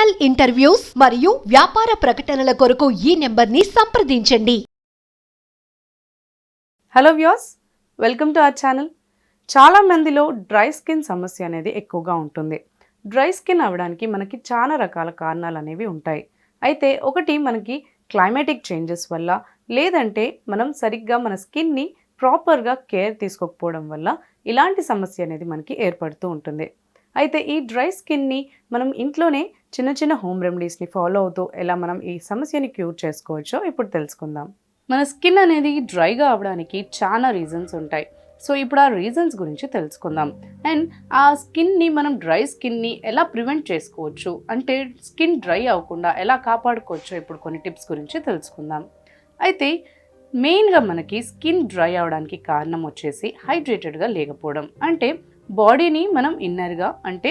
Professional interviews మరియు వ్యాపార ప్రకటనల కొరకు ఈ నెంబర్ని సంప్రదించండి. Hello viewers, welcome to our channel. చాలా మందిలో డ్రై స్కిన్ సమస్య అనేది ఎక్కువగా ఉంటుంది. డ్రై స్కిన్ అవ్వడానికి మనకి చాలా రకాల కారణాలు అనేవి ఉంటాయి. అయితే ఒకటి మనకి క్లైమాటిక్ చేంజెస్ వల్ల, లేదంటే మనం సరిగ్గా మన స్కిన్ని ప్రాపర్గా కేర్ తీసుకోకపోవడం వల్ల ఇలాంటి సమస్య అనేది మనకి ఏర్పడుతూ ఉంటుంది. అయితే ఈ డ్రై స్కిన్ని మనం ఇంట్లోనే చిన్న చిన్న హోమ్ రెమెడీస్ని ఫాలో అవుతూ ఎలా మనం ఈ సమస్యని క్యూర్ చేసుకోవచ్చో ఇప్పుడు తెలుసుకుందాం. మన స్కిన్ అనేది డ్రైగా అవడానికి చాలా రీజన్స్ ఉంటాయి. సో ఇప్పుడు ఆ రీజన్స్ గురించి తెలుసుకుందాం. అండ్ ఆ స్కిన్ని మనం డ్రై స్కిన్ని ఎలా ప్రివెంట్ చేసుకోవచ్చు, అంటే స్కిన్ డ్రై అవ్వకుండా ఎలా కాపాడుకోవచ్చో ఇప్పుడు కొన్ని టిప్స్ గురించి తెలుసుకుందాం. అయితే మెయిన్గా మనకి స్కిన్ డ్రై అవడానికి కారణం వచ్చేసి హైడ్రేటెడ్గా లేకపోవడం. అంటే బాడీని మనం ఇన్నర్గా, అంటే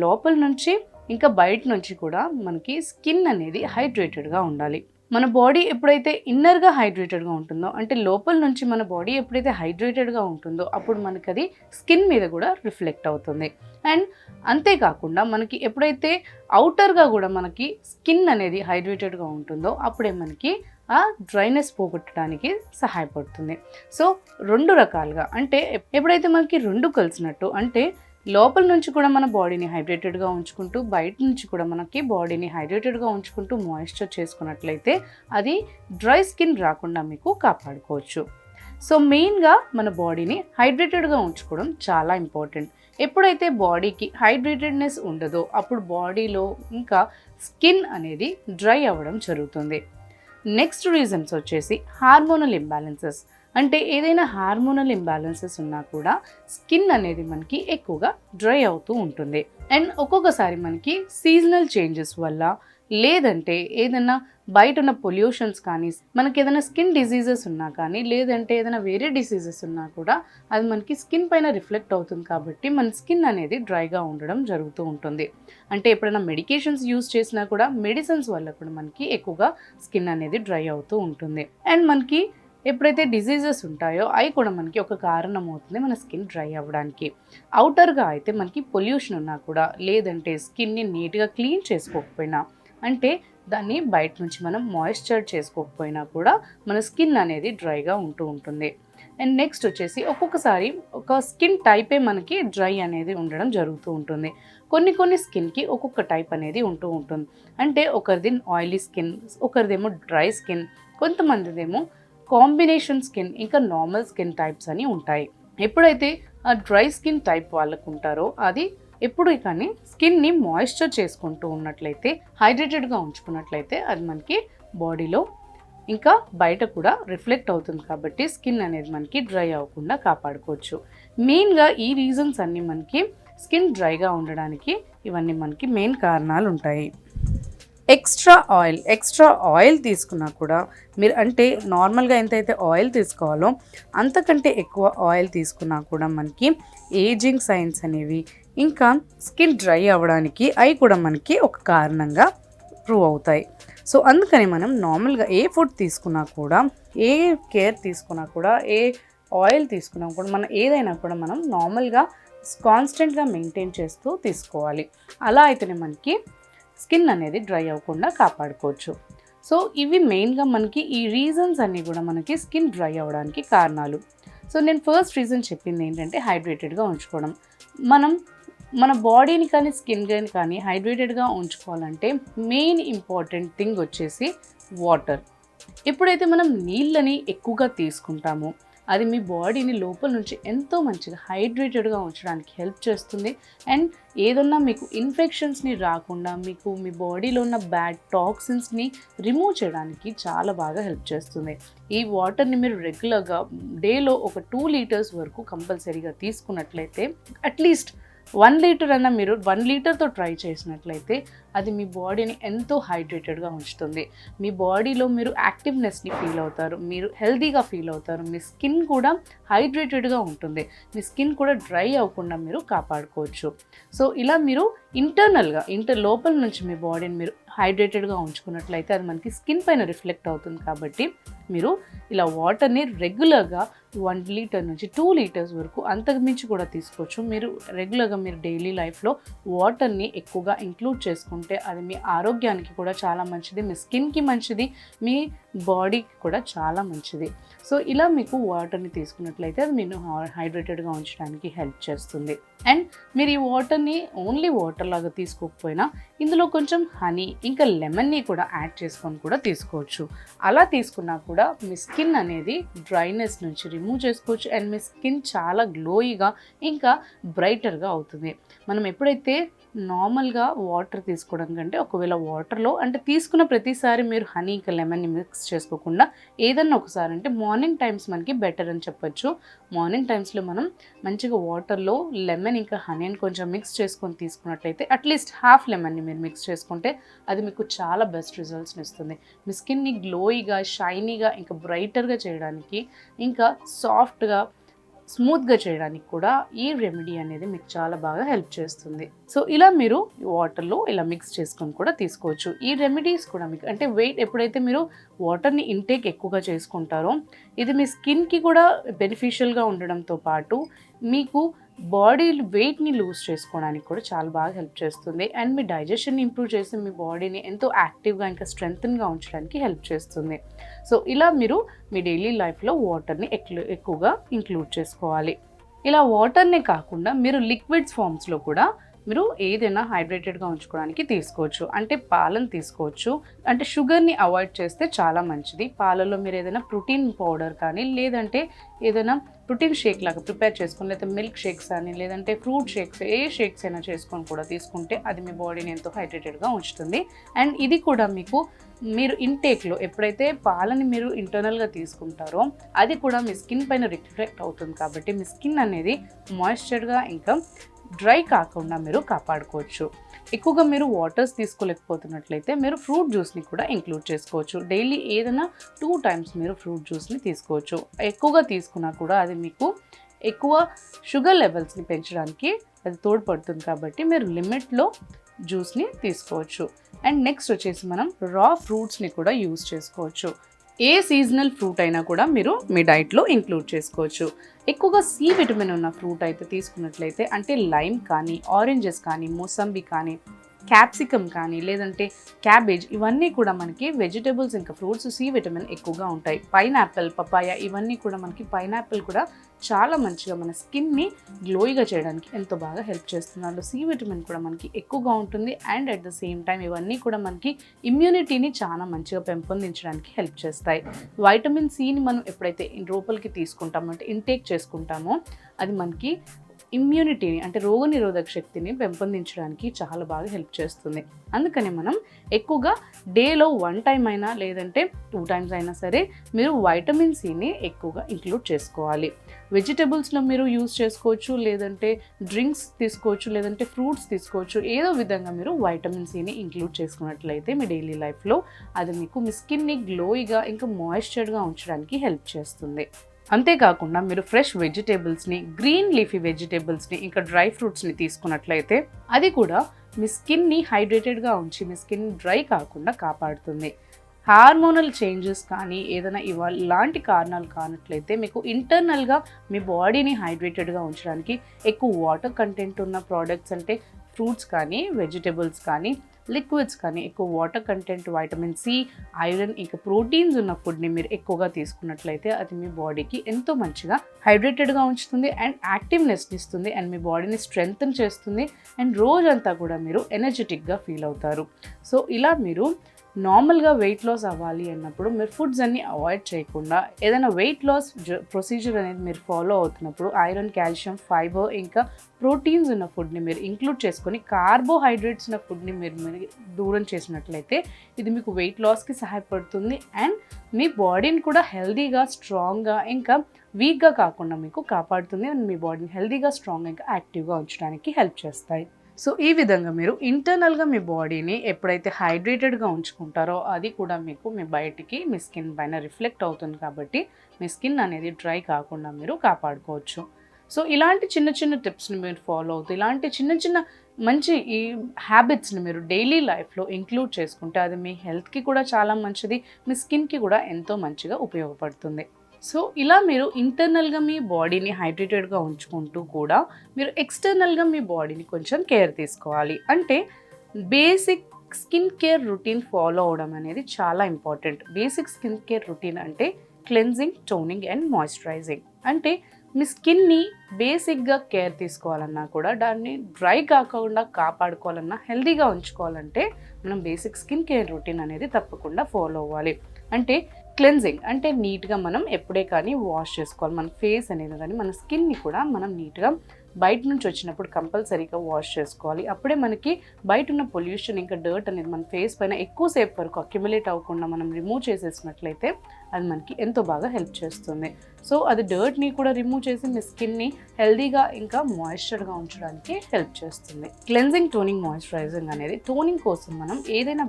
లోపల నుంచి ఇంకా బయట నుంచి కూడా మనకి స్కిన్ అనేది హైడ్రేటెడ్గా ఉండాలి. మన బాడీ ఎప్పుడైతే ఇన్నర్గా హైడ్రేటెడ్గా ఉంటుందో, అంటే లోపల నుంచి మన బాడీ ఎప్పుడైతే హైడ్రేటెడ్గా ఉంటుందో అప్పుడు మనకి అది స్కిన్ మీద కూడా రిఫ్లెక్ట్ అవుతుంది. అండ్ అంతేకాకుండా మనకి ఎప్పుడైతే అవుటర్గా కూడా మనకి స్కిన్ అనేది హైడ్రేటెడ్గా ఉంటుందో అప్పుడే మనకి ఆ డ్రైనెస్ పోగొట్టడానికి సహాయపడుతుంది. సో రెండు రకాలుగా, అంటే ఎప్పుడైతే మనకి రెండు కలిసినట్టు, అంటే లోపల నుంచి కూడా మన బాడీని హైడ్రేటెడ్గా ఉంచుకుంటూ బయట నుంచి కూడా మనకి బాడీని హైడ్రేటెడ్గా ఉంచుకుంటూ మాయిశ్చర్ చేసుకున్నట్లయితే అది డ్రై స్కిన్ రాకుండా మీకు కాపాడుకోవచ్చు. సో మెయిన్గా మన బాడీని హైడ్రేటెడ్గా ఉంచుకోవడం చాలా ఇంపార్టెంట్. ఎప్పుడైతే బాడీకి హైడ్రేటెడ్నెస్ ఉండదో అప్పుడు బాడీలో ఇంకా స్కిన్ అనేది డ్రై అవ్వడం జరుగుతుంది. నెక్స్ట్ రీజన్స్ వచ్చేసి హార్మోనల్ ఇంబ్యాలెన్సెస్. అంటే ఏదైనా హార్మోనల్ ఇంబ్యాలెన్సెస్ ఉన్నా కూడా స్కిన్ అనేది మనకి ఎక్కువగా డ్రై అవుతూ ఉంటుంది. అండ్ ఒక్కొక్కసారి మనకి సీజనల్ చేంజెస్ వల్ల, లేదంటే ఏదైనా బయట ఉన్న పొల్యూషన్స్ కానీ, మనకి ఏదైనా స్కిన్ డిసీజెస్ ఉన్నా కానీ, లేదంటే ఏదైనా వేరే డిసీజెస్ ఉన్నా కూడా అది మనకి స్కిన్ పైన రిఫ్లెక్ట్ అవుతుంది. కాబట్టి మన స్కిన్ అనేది డ్రైగా ఉండడం జరుగుతూ ఉంటుంది. అంటే ఎప్పుడైనా మెడికేషన్స్ యూస్ చేసినా కూడా మెడిసిన్స్ వల్ల కూడా మనకి ఎక్కువగా స్కిన్ అనేది డ్రై అవుతూ ఉంటుంది. అండ్ మనకి ఎప్పుడైతే డిసీజెస్ ఉంటాయో అవి కూడా మనకి ఒక కారణం అవుతుంది మన స్కిన్ డ్రై అవ్వడానికి. అవుటర్గా అయితే మనకి పొల్యూషన్ ఉన్నా కూడా, లేదంటే స్కిన్ని నీట్గా క్లీన్ చేసుకోకపోయినా, అంటే దాన్ని బయట నుంచి మనం మాయిశ్చర్ చేసుకోకపోయినా కూడా మన స్కిన్ అనేది డ్రైగా ఉంటూ ఉంటుంది. అండ్ నెక్స్ట్ వచ్చేసి ఒక్కొక్కసారి ఒక స్కిన్ టైపే మనకి డ్రై అనేది ఉండడం జరుగుతూ ఉంటుంది. కొన్ని స్కిన్కి ఒక్కొక్క టైప్ అనేది ఉంటూ ఉంటుంది. అంటే ఒకరిది ఆయిలీ స్కిన్, ఒకరిదేమో డ్రై స్కిన్, కొంతమందిదేమో కాంబినేషన్ స్కిన్, ఇంకా నార్మల్ స్కిన్ టైప్స్ అని ఉంటాయి. ఎప్పుడైతే ఆ డ్రై స్కిన్ టైప్ వాళ్ళకు ఉంటారో అది ఎప్పుడు కానీ స్కిన్ని మాయిశ్చర్ చేసుకుంటూ ఉన్నట్లయితే, హైడ్రేటెడ్గా ఉంచుకున్నట్లయితే అది మనకి బాడీలో ఇంకా బయట కూడా రిఫ్లెక్ట్ అవుతుంది. కాబట్టి స్కిన్ అనేది మనకి డ్రై అవ్వకుండా కాపాడుకోవచ్చు. మెయిన్గా ఈ రీజన్స్ అన్నీ మనకి స్కిన్ డ్రైగా ఉండడానికి ఇవన్నీ మనకి మెయిన్ కారణాలు ఉంటాయి. ఎక్స్ట్రా ఆయిల్ తీసుకున్నా కూడా మీరు, అంటే నార్మల్గా ఎంతైతే ఆయిల్ తీసుకోవాలో అంతకంటే ఎక్కువ ఆయిల్ తీసుకున్నా కూడా మనకి ఏజింగ్ సైన్స్ అనేవి, ఇంకా స్కిన్ డ్రై అవ్వడానికి అవి కూడా మనకి ఒక కారణంగా ప్రూవ్ అవుతాయి. సో అందుకని మనం నార్మల్గా ఏ ఫుడ్ తీసుకున్నా కూడా, ఏ కేర్ తీసుకున్నా కూడా, ఏ ఆయిల్ తీసుకున్నా కూడా, మనం ఏదైనా కూడా మనం నార్మల్గా కాన్స్టెంట్గా మెయింటైన్ చేస్తూ తీసుకోవాలి. అలా అయితేనే మనకి స్కిన్ అనేది డ్రై అవ్వకుండా కాపాడుకోవచ్చు. సో ఇవి మెయిన్గా మనకి ఈ రీజన్స్ అన్నీ కూడా మనకి స్కిన్ డ్రై అవ్వడానికి కారణాలు. సో నేను ఫస్ట్ రీజన్ చెప్పింది ఏంటంటే హైడ్రేటెడ్గా ఉంచుకోవడం. మనం మన బాడీని కానీ స్కిన్ కానీ హైడ్రేటెడ్గా ఉంచుకోవాలంటే మెయిన్ ఇంపార్టెంట్ థింగ్ వచ్చేసి వాటర్. ఎప్పుడైతే మనం నీళ్ళని ఎక్కువగా తీసుకుంటామో అది మీ బాడీని లోపల నుంచి ఎంతో మంచిగా హైడ్రేటెడ్గా ఉంచడానికి హెల్ప్ చేస్తుంది. అండ్ ఏదన్నా మీకు ఇన్ఫెక్షన్స్ని రాకుండా, మీకు మీ బాడీలో ఉన్న బ్యాడ్ టాక్సిన్స్ని రిమూవ్ చేయడానికి చాలా బాగా హెల్ప్ చేస్తుంది. ఈ వాటర్ని మీరు రెగ్యులర్గా డేలో ఒక 2 లీటర్స్ వరకు కంపల్సరీగా తీసుకున్నట్లయితే, అట్లీస్ట్ 1 లీటర్ అన్న మీరు 1 లీటర్తో ట్రై చేసినట్లయితే అది మీ బాడీని ఎంతో హైడ్రేటెడ్గా ఉంచుతుంది. మీ బాడీలో మీరు యాక్టివ్నెస్ని ఫీల్ అవుతారు, మీరు హెల్తీగా ఫీల్ అవుతారు, మీ స్కిన్ కూడా హైడ్రేటెడ్గా ఉంటుంది, మీ స్కిన్ కూడా డ్రై అవ్వకుండా మీరు కాపాడుకోవచ్చు. సో ఇలా మీరు ఇంటర్నల్గా లోపల నుంచి మీ బాడీని మీరు హైడ్రేటెడ్గా ఉంచుకున్నట్లయితే అది మనకి స్కిన్ పైన రిఫ్లెక్ట్ అవుతుంది. కాబట్టి మీరు ఇలా వాటర్ని రెగ్యులర్గా 1 లీటర్ నుంచి 2 లీటర్స్ వరకు అంతకు మించి కూడా తీసుకోవచ్చు. మీరు రెగ్యులర్గా మీరు డైలీ లైఫ్లో వాటర్ని ఎక్కువగా ఇంక్లూడ్ చేసుకుంటే అది మీ ఆరోగ్యానికి కూడా చాలా మంచిది, మీ స్కిన్కి మంచిది, మీ బాడీకి కూడా చాలా మంచిది. సో ఇలా మీకు వాటర్ని తీసుకున్నట్లయితే అది మీరు హైడ్రేటెడ్గా ఉంచడానికి హెల్ప్ చేస్తుంది. అండ్ మీరు ఈ వాటర్ని ఓన్లీ వాటర్ లాగా తీసుకోకపోయినా ఇందులో కొంచెం హనీ ఇంకా లెమన్ని కూడా యాడ్ చేసుకొని కూడా తీసుకోవచ్చు. అలా తీసుకున్నా కూడా మీ స్కిన్ అనేది డ్రైనెస్ నుంచి రిమూవ్ చేసుకోవచ్చు అండ్ మీ స్కిన్ చాలా గ్లోయిగా ఇంకా బ్రైటర్గా అవుతుంది. మనం ఎప్పుడైతే నార్మల్గా వాటర్ తీసుకోవడం కంటే ఒకవేళ వాటర్లో అంటే తీసుకున్న ప్రతిసారి మీరు హనీ ఇంకా లెమన్ని మిక్స్ చేసుకోకుండా ఏదన్నా ఒకసారి అంటే మార్నింగ్ టైమ్స్ మనకి బెటర్ అని చెప్పొచ్చు. మార్నింగ్ టైమ్స్లో మనం మంచిగా వాటర్లో లెమన్ ఇంకా హనీని కొంచెం మిక్స్ చేసుకొని తీసుకున్నట్లయితే అట్లీస్ట్ హాఫ్ లెమన్ని మీరు మిక్స్ చేసుకుంటే అది మీకు చాలా బెస్ట్ రిజల్ట్స్ని ఇస్తుంది. మీ స్కిన్ని గ్లోయిగా, షైనీగా ఇంకా బ్రైటర్గా చేయడానికి ఇంకా సాఫ్ట్గా, స్మూత్గా చేయడానికి కూడా ఈ రెమెడీ అనేది మీకు చాలా బాగా హెల్ప్ చేస్తుంది. సో ఇలా మీరు వాటర్లో ఇలా మిక్స్ చేసుకొని కూడా తీసుకోవచ్చు. ఈ రెమెడీస్ కూడా మీకు అంటే ఎప్పుడైతే మీరు వాటర్ని ఇంటేక్ ఎక్కువగా చేసుకుంటారో ఇది మీ స్కిన్కి కూడా బెనిఫిషియల్గా ఉండడంతో పాటు మీకు బాడీ వెయిట్ని లూజ్ చేసుకోవడానికి కూడా చాలా బాగా హెల్ప్ చేస్తుంది అండ్ మీ డైజెషన్ని ఇంప్రూవ్ చేసి మీ బాడీని ఎంతో యాక్టివ్గా ఇంకా స్ట్రెంగ్తన్గా ఉంచడానికి హెల్ప్ చేస్తుంది. సో ఇలా మీరు మీ డైలీ లైఫ్లో వాటర్ని ఎక్కువగా ఇంక్లూడ్ చేసుకోవాలి. ఇలా వాటర్నే కాకుండా మీరు లిక్విడ్స్ ఫామ్స్లో కూడా మీరు ఏదైనా హైడ్రేటెడ్గా ఉంచుకోవడానికి తీసుకోవచ్చు. అంటే పాలను తీసుకోవచ్చు. అంటే షుగర్ని అవాయిడ్ చేస్తే చాలా మంచిది. పాలలో మీరు ఏదైనా ప్రోటీన్ పౌడర్ కానీ లేదంటే ఏదైనా ప్రోటీన్ షేక్ లాగా ప్రిపేర్ చేసుకొని లేకపోతే మిల్క్ షేక్స్ అని లేదంటే ఫ్రూట్ షేక్స్ ఏ షేక్స్ అయినా చేసుకొని కూడా తీసుకుంటే అది మీ బాడీని ఎంతో హైడ్రేటెడ్గా ఉంచుతుంది. అండ్ ఇది కూడా మీకు మీరు ఇంటేక్లో ఎప్పుడైతే పాలని మీరు ఇంటర్నల్గా తీసుకుంటారో అది కూడా మీ స్కిన్ పైన రిఫ్లెక్ట్ అవుతుంది కాబట్టి మీ స్కిన్ అనేది మాయిశ్చర్గా ఇంకా డ్రై కాకుండా మీరు కాపాడుకోవచ్చు. ఎక్కువగా మీరు వాటర్స్ తీసుకోలేకపోతున్నట్లయితే మీరు ఫ్రూట్ జ్యూస్ని కూడా ఇంక్లూడ్ చేసుకోవచ్చు. డైలీ ఏదైనా 2 టైమ్స్ మీరు ఫ్రూట్ జ్యూస్ని తీసుకోవచ్చు. ఎక్కువగా తీసుకున్నా కూడా అది మీకు ఎక్కువ షుగర్ లెవెల్స్ని పెంచడానికి అది తోడ్పడుతుంది కాబట్టి మీరు లిమిట్లో జ్యూస్ని తీసుకోవచ్చు. అండ్ నెక్స్ట్ వచ్చేసి మనం రా ఫ్రూట్స్ని కూడా యూస్ చేసుకోవచ్చు. ఏ సీజనల్ ఫ్రూట్ అయినా కూడా మీరు మీ డైట్లో ఇంక్లూడ్ చేసుకోవచ్చు. ఎక్కువగా సి విటమిన్ ఉన్న ఫ్రూట్ అయితే తీసుకున్నట్లయితే అంటే లైమ్ కానీ, ఆరెంజెస్ కానీ, మోసంబి కానీ, క్యాప్సికమ్ కానీ లేదంటే క్యాబేజ్ ఇవన్నీ కూడా మనకి వెజిటేబుల్స్ ఇంకా ఫ్రూట్స్ సి విటమిన్ ఎక్కువగా ఉంటాయి. పైనాపిల్, పపాయ ఇవన్నీ కూడా మనకి పైనాపిల్ కూడా చాలా మంచిగా మన స్కిన్ని గ్లోయిగా చేయడానికి ఎంతో బాగా హెల్ప్ చేస్తుంది. అందులో సి విటమిన్ కూడా మనకి ఎక్కువగా ఉంటుంది and at the same time ఇవన్నీ కూడా మనకి ఇమ్యూనిటీని చాలా మంచిగా పెంపొందించడానికి హెల్ప్ చేస్తాయి. వైటమిన్ సిని మనం ఎప్పుడైతే లోపలికి తీసుకుంటామో అంటే ఇంటేక్ చేసుకుంటామో అది మనకి ఇమ్యూనిటీని అంటే రోగనిరోధక శక్తిని పెంపొందించడానికి చాలా బాగా హెల్ప్ చేస్తుంది. అందుకని మనం ఎక్కువగా డేలో 1 టైం అయినా లేదంటే 2 టైమ్స్ అయినా సరే మీరు వైటమిన్ సిని ఎక్కువగా ఇంక్లూడ్ చేసుకోవాలి. వెజిటబుల్స్లో మీరు యూస్ చేసుకోవచ్చు, లేదంటే డ్రింక్స్ తీసుకోవచ్చు, లేదంటే ఫ్రూట్స్ తీసుకోవచ్చు. ఏదో విధంగా మీరు వైటమిన్ సిని ఇంక్లూడ్ చేసుకున్నట్లయితే మీ డైలీ లైఫ్లో అది మీకు మీ స్కిన్ని గ్లోయిగా ఇంకా మాయిశ్చర్గా ఉంచడానికి హెల్ప్ చేస్తుంది. అంతేకాకుండా మీరు ఫ్రెష్ వెజిటేబుల్స్ని, గ్రీన్ లీఫీ వెజిటేబుల్స్ని ఇంకా డ్రై ఫ్రూట్స్ని తీసుకున్నట్లయితే అది కూడా మీ స్కిన్ని హైడ్రేటెడ్గా ఉంచి మీ స్కిన్ డ్రై కాకుండా కాపాడుతుంది. హార్మోనల్ చేంజెస్ కానీ ఏదైనా ఇలాంటి కారణాలు కానట్లయితే మీకు ఇంటర్నల్గా మీ బాడీని హైడ్రేటెడ్గా ఉంచడానికి ఎక్కువ వాటర్ కంటెంట్ ఉన్న ప్రోడక్ట్స్ అంటే ఫ్రూట్స్ కానీ, వెజిటేబుల్స్ కానీ, లిక్విడ్స్ కానీ ఎక్కువ water content, vitamin C, iron ఇంకా ప్రోటీన్స్ ఉన్న ఫుడ్ని మీరు ఎక్కువగా తీసుకున్నట్లయితే అది మీ బాడీకి ఎంతో మంచిగా హైడ్రేటెడ్గా ఉంచుతుంది అండ్ యాక్టివ్నెస్ని ఇస్తుంది అండ్ మీ బాడీని స్ట్రెంగ్తన్ చేస్తుంది అండ్ రోజంతా కూడా మీరు ఎనర్జెటిక్గా ఫీల్ అవుతారు. సో ఇలా మీరు నార్మల్గా వెయిట్ లాస్ అవ్వాలి అన్నప్పుడు మీరు ఫుడ్స్ అన్ని అవాయిడ్ చేయకుండా ఏదైనా వెయిట్ లాస్ ప్రొసీజర్ అనేది మీరు ఫాలో అవుతున్నప్పుడు ఐరన్, కాల్షియం, ఫైబర్ ఇంకా ప్రోటీన్స్ ఉన్న ఫుడ్ని మీరు ఇంక్లూడ్ చేసుకొని కార్బోహైడ్రేట్స్ ఉన్న ఫుడ్ని మీరు దూరం చేసినట్లయితే ఇది మీకు వెయిట్ లాస్కి సహాయపడుతుంది అండ్ మీ బాడీని కూడా హెల్దీగా, స్ట్రాంగ్గా ఇంకా వీక్గా కాకుండా మీకు కాపాడుతుంది అండ్ మీ బాడీని హెల్దీగా, స్ట్రాంగ్గా ఇంకా యాక్టివ్గా ఉంచడానికి హెల్ప్ చేస్తాయి. సో ఈ విధంగా మీరు ఇంటర్నల్గా మీ బాడీని ఎప్పుడైతే హైడ్రేటెడ్గా ఉంచుకుంటారో అది కూడా మీకు మీ బయటికి మీ స్కిన్ పైన రిఫ్లెక్ట్ అవుతుంది కాబట్టి మీ స్కిన్ అనేది డ్రై కాకుండా మీరు కాపాడుకోవచ్చు. సో ఇలాంటి చిన్న చిన్న టిప్స్ని మీరు ఫాలో అవుతూ ఇలాంటి చిన్న చిన్న మంచి ఈ హ్యాబిట్స్ని మీరు డైలీ లైఫ్లో ఇంక్లూడ్ చేసుకుంటే అది మీ హెల్త్కి కూడా చాలా మంచిది, మీ స్కిన్కి కూడా ఎంతో మంచిగా ఉపయోగపడుతుంది. సో ఇలా మీరు ఇంటర్నల్గా మీ బాడీని హైడ్రేటెడ్గా ఉంచుకుంటూ కూడా మీరు ఎక్స్టర్నల్గా మీ బాడీని కొంచెం కేర్ తీసుకోవాలి. అంటే basic skin care routine follow అవడం అనేది చాలా important. Basic skin care routine అంటే క్లెన్జింగ్, టోనింగ్ అండ్ మాయిశ్చరైజింగ్. అంటే మీ స్కిన్ని బేసిక్గా కేర్ తీసుకోవాలన్నా కూడా దాన్ని డ్రై కాకుండా కాపాడుకోవాలన్నా హెల్తీగా ఉంచుకోవాలంటే మనం బేసిక్ స్కిన్ కేర్ రొటీన్ అనేది తప్పకుండా ఫాలో అవ్వాలి. అంటే క్లెన్జింగ్ అంటే నీట్గా మనం ఎప్పుడే కానీ వాష్ చేసుకోవాలి. మన ఫేస్ అనేది కానీ మన స్కిన్ని కూడా మనం నీట్గా బయట నుంచి వచ్చినప్పుడు కంపల్సరీగా వాష్ చేసుకోవాలి. అప్పుడే మనకి బయట ఉన్న పొల్యూషన్ ఇంకా డర్ట్ అనేది మన ఫేస్ పైన ఎక్కువసేపు వరకు అక్యుములేట్ అవ్వకుండా మనం రిమూవ్ చేసేసినట్లయితే అది మనకి ఎంతో బాగా హెల్ప్ చేస్తుంది. సో అది డర్ట్ని కూడా రిమూవ్ చేసి మీ స్కిన్ని హెల్దీగా ఇంకా మాయిశ్చర్గా ఉంచడానికి హెల్ప్ చేస్తుంది. క్లెన్జింగ్, టోనింగ్, మాయిశ్చరైజింగ్ అనేది టోనింగ్ కోసం మనం ఏదైనా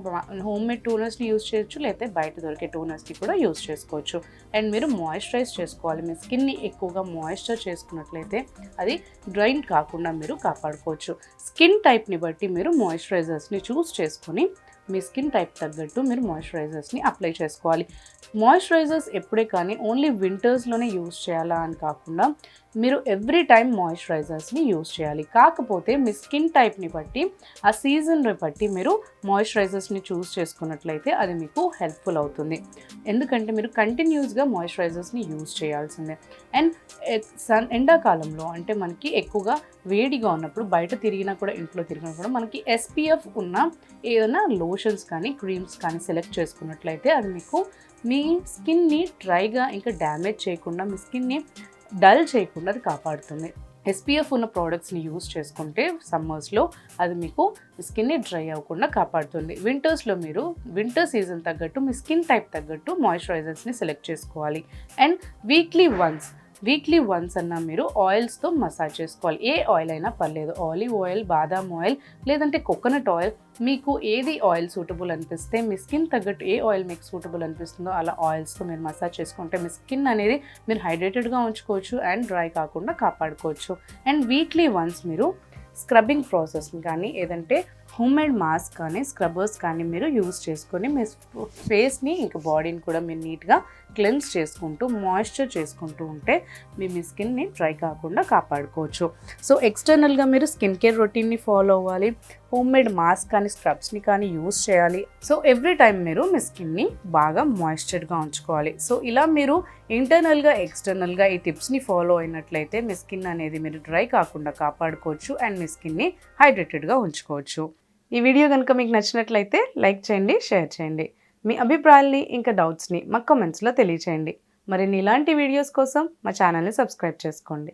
హోమ్ మేడ్ టోనర్స్ని యూజ్ చేయొచ్చు, లేకపోతే బయట దొరికే టోనర్స్ని కూడా యూజ్ చేసుకోవచ్చు. అండ్ మీరు మాయిశ్చరైజ్ చేసుకోవాలి. మీ స్కిన్ని ఎక్కువగా మాయిశ్చర్ చేసుకున్నట్లయితే అది డ్రైన్ కాకుండా మీరు కాపాడుకోవచ్చు. స్కిన్ టైప్ని బట్టి మీరు మాయిశ్చరైజర్స్ని చూస్ చేసుకొని మీ స్కిన్ టైప్ తగ్గట్టు మీరు మాయిశ్చరైజర్స్ని అప్లై చేసుకోవాలి. మాయిశ్చరైజర్స్ ఎప్పుడే కానీ ఓన్లీ వింటర్స్లోనే యూజ్ చేయాలా అని కాకుండా మీరు ఎవ్రీ టైం మాయిశ్చరైజర్స్ని యూజ్ చేయాలి. కాకపోతే మీ స్కిన్ టైప్ని బట్టి ఆ సీజన్ని బట్టి మీరు మాయిశ్చరైజర్స్ని చూస్ చేసుకున్నట్లయితే అది మీకు హెల్ప్ఫుల్ అవుతుంది. ఎందుకంటే మీరు కంటిన్యూస్గా మాయిశ్చరైజర్స్ని యూజ్ చేయాల్సిందే. అండ్ ఎండాకాలంలో అంటే మనకి ఎక్కువగా వేడిగా ఉన్నప్పుడు బయట తిరిగినా కూడా ఇంట్లో తిరిగినా కూడా మనకి SPF ఉన్న ఏదైనా లోషన్స్ కానీ క్రీమ్స్ కానీ సెలెక్ట్ చేసుకున్నట్లయితే అది మీకు మీ స్కిన్ని డ్రైగా ఇంకా డ్యామేజ్ చేయకుండా మీ స్కిన్ని డల్ చేయకుండా అది కాపాడుతుంది. SPF ఉన్న ప్రోడక్ట్స్ని యూజ్ చేసుకుంటే సమ్మర్స్లో అది మీకు స్కిన్ని డ్రై అవ్వకుండా కాపాడుతుంది. వింటర్స్లో మీరు వింటర్ సీజన్ తగ్గట్టు మీ స్కిన్ టైప్ తగ్గట్టు మాయిశ్చరైజర్స్ని సెలెక్ట్ చేసుకోవాలి. అండ్ వీక్లీ వన్స్ అన్నా మీరు ఆయిల్స్తో మసాజ్ చేసుకోవాలి. ఏ ఆయిల్ అయినా పర్లేదు, ఆలివ్ ఆయిల్, బాదాం ఆయిల్, లేదంటే కోకోనట్ ఆయిల్, మీకు ఏది ఆయిల్ సూటబుల్ అనిపిస్తే మీ స్కిన్ తగ్గట్టు ఏ ఆయిల్ మీకు సూటబుల్ అనిపిస్తుందో అలా ఆయిల్స్తో మీరు మసాజ్ చేసుకుంటే మీ స్కిన్ అనేది మీరు హైడ్రేటెడ్గా ఉంచుకోవచ్చు అండ్ డ్రై కాకుండా కాపాడుకోవచ్చు. అండ్ వీక్లీ వన్స్ మీరు స్క్రబ్బింగ్ ప్రాసెస్ని కానీ ఏదంటే హోమ్ మేడ్ మాస్క్ కానీ స్క్రబ్బర్స్ కానీ మీరు యూజ్ చేసుకొని మీ ఫేస్ని ఇంకా బాడీని కూడా మీరు నీట్గా క్లెన్స్ చేసుకుంటూ మాయిశ్చర్ చేసుకుంటూ ఉంటే మీ స్కిన్ని డ్రై కాకుండా కాపాడుకోవచ్చు. సో ఎక్స్టర్నల్గా మీరు స్కిన్ కేర్ రొటీన్ని ఫాలో అవ్వాలి. హోమ్ మేడ్ మాస్క్ కానీ స్క్రబ్స్ని కానీ యూజ్ చేయాలి. సో ఎవ్రీ టైం మీరు మీ స్కిన్ని బాగా మాయిశ్చర్గా ఉంచుకోవాలి. సో ఇలా మీరు ఇంటర్నల్గా ఎక్స్టర్నల్గా ఈ టిప్స్ని ఫాలో అయినట్లయితే మీ స్కిన్ అనేది మీరు డ్రై కాకుండా కాపాడుకోవచ్చు అండ్ మీ స్కిన్ని హైడ్రేటెడ్గా ఉంచుకోవచ్చు. ఈ వీడియో కనుక మీకు నచ్చినట్లయితే లైక్ చేయండి, షేర్ చేయండి. మీ అభిప్రాయాల్ని ఇంకా డౌట్స్ని మా కామెంట్స్లో తెలియచేయండి. మరిన్ని ఇలాంటి వీడియోస్ కోసం మా ఛానల్ని సబ్స్క్రైబ్ చేసుకోండి.